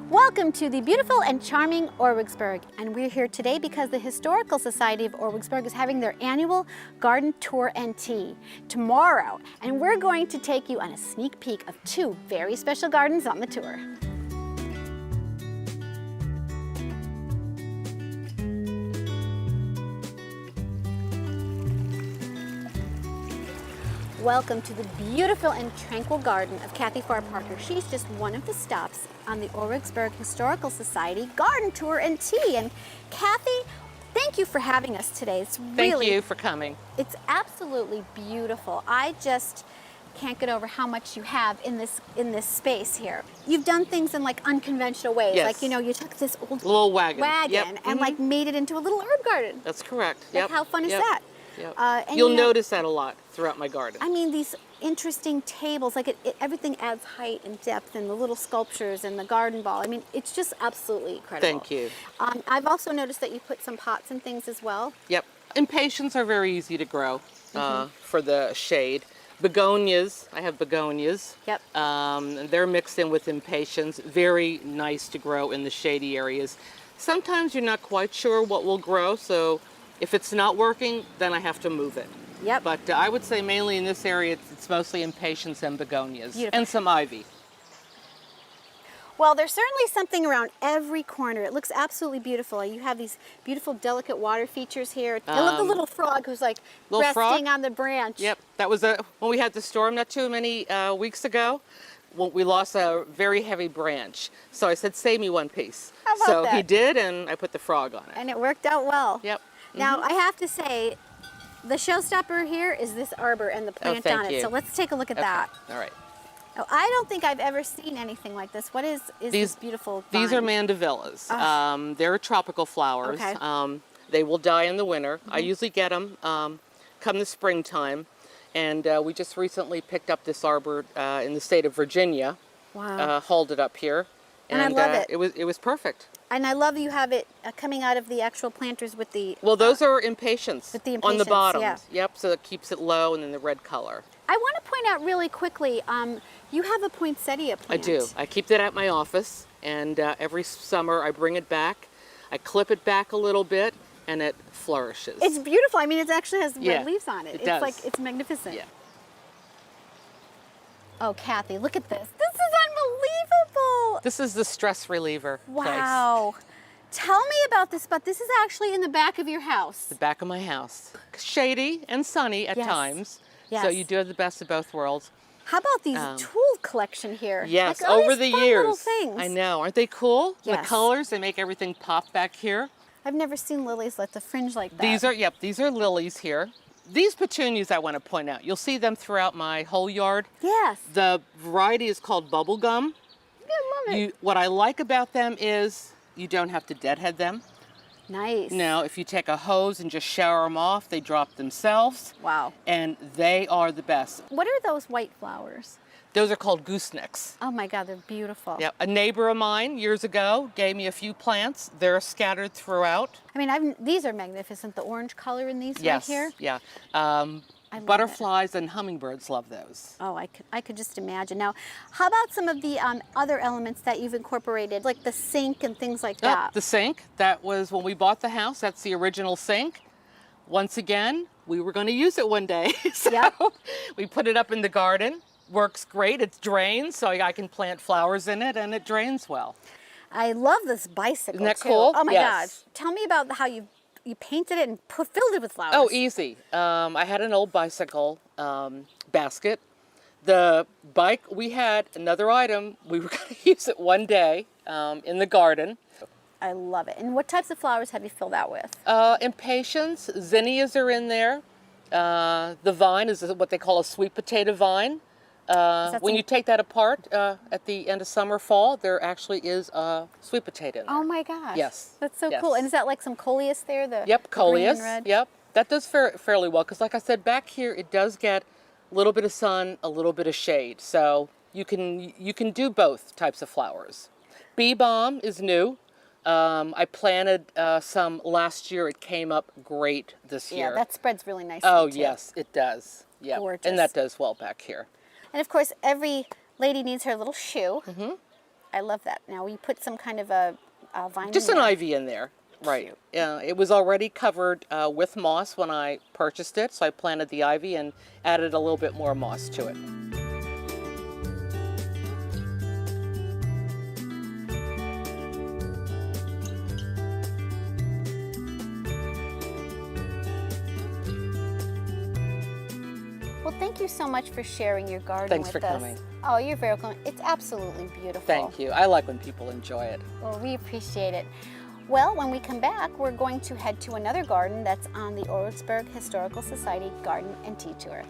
Welcome to the beautiful and charming Orisburg, and we're here today because the Historical Society of Orisburg is having their annual garden tour and tea tomorrow, and we're going to take you on a sneak peek of two very special gardens on the tour. Welcome to the beautiful and tranquil garden of Kathy Farr Parker. She's just one of the stops on the Orisburg Historical Society garden tour and tea. And Kathy, thank you for having us today. Thank you for coming. It's absolutely beautiful. I just can't get over how much you have in this space here. You've done things in like unconventional ways. Yes. Like, you know, you took this old little wagon yep. and like made it into a little herb garden. That's correct. Like, how fun is that? Yep. And You'll you know, notice that a lot throughout my garden. I mean, these interesting tables, like everything adds height and depth, and the little sculptures and the garden ball. I mean, it's just absolutely incredible. Thank you. I've also noticed that you put some pots and things as well. Yep. Impatiens are very easy to grow for the shade. Begonias, I have begonias. Yep. They're mixed in with impatiens. Very nice to grow in the shady areas. Sometimes you're not quite sure what will grow, so if it's not working, then I have to move it. Yep. But I would say mainly in this area, it's mostly impatiens and begonias. Beautiful. And some ivy. Well, there's certainly something around every corner. It looks absolutely beautiful. You have these beautiful, delicate water features here. I love the little frog who's like resting on the branch. Yep, that was when we had the storm not too many weeks ago. Well, we lost a very heavy branch. So I said, save me one piece. How about so that? he did, and I put the frog on it. And it worked out well. Yep. Now, I have to say, the showstopper here is this arbor and the plant on it. you. So let's take a look at that. All right. Oh, I don't think I've ever seen anything like this. What is this beautiful vine? These are Mandevillas. They're tropical flowers. Okay. They will die in the winter. I usually get them come the springtime. And we just recently picked up this arbor in the state of Virginia. Wow. Hauled it up here. And I love it. It was perfect. And I love you have it coming out of the actual planters with the... Well, those are impatiens with the on the impatiens, bottom. yeah. Yep, so it keeps it low and then the red color. I want to point out really quickly, you have a poinsettia plant. I do. I keep that at my office, and every summer I bring it back. I clip it back a little bit, and it flourishes. It's beautiful. I mean, it actually has red leaves on it. It does. Like, it's magnificent. Yeah. Oh, Kathy, look at this. This is unbelievable. This is the stress reliever. Wow. Tell me about this, but this is actually in the back of your house. The back of my house. Shady and sunny at times. Yes. So you do have the best of both worlds. How about these tool collection here? Yes, like, all over these the fun years. little things. I know. Aren't they cool? Yes. The colors, they make everything pop back here. I've never seen lilies like the fringe like that. These are lilies here. These petunias I want to point out. You'll see them throughout my whole yard. Yes. The variety is called bubblegum. Yeah, I love it. What I like about them is you don't have to deadhead them. Nice. No, if you take a hose and just shower them off, they drop themselves. Wow. And they are the best. What are those white flowers? Those are called goosenecks. Oh my God, they're beautiful. Yep. A neighbor of mine years ago gave me a few plants. They're scattered throughout. I mean, these are magnificent. The orange color in these right here. Yeah. I love Butterflies and hummingbirds love those. Oh, I could just imagine. Now, how about some of the other elements that you've incorporated, like the sink and things like that? The sink, that was when we bought the house. That's the original sink. Once again, we were going to use it one day. So we put it up in the garden. Works great. It drains, so I can plant flowers in it, and it drains well. I love this bicycle. Isn't that too. cool? Oh my Yes. God! Tell me about how you painted it and filled it with flowers. Oh, easy. I had an old bicycle basket. The bike, we had another item. We were going to use it one day in the garden. I love it. And what types of flowers have you filled out with? Impatiens, zinnias are in there. The vine is what they call a sweet potato vine. When you take that apart at the end of summer, fall, there actually is a sweet potato in there. Oh my gosh. Yes. That's so Yes. cool. And is that like some coleus there? Yep, coleus. Green and red? Yep. That does fairly well because, like I said, back here it does get a little bit of sun, a little bit of shade. So you can do both types of flowers. Bee balm is new. I planted some last year. It came up great this year. Yeah, that spreads really nicely. Oh, too. yes, it does. Yeah. Gorgeous. And that does well back here. And of course, every lady needs her little shoe. I love that. Now we put some kind of a vine Just in an there. ivy in there. Right. It was already covered with moss when I purchased it, so I planted the ivy and added a little bit more moss to it. Well, thank you so much for sharing your garden Thanks with for us. coming. Oh, you're very welcome. It's absolutely beautiful. Thank you. I like when people enjoy it. Well, we appreciate it. Well, when we come back, we're going to head to another garden that's on the Orisburg Historical Society Garden and Tea Tour.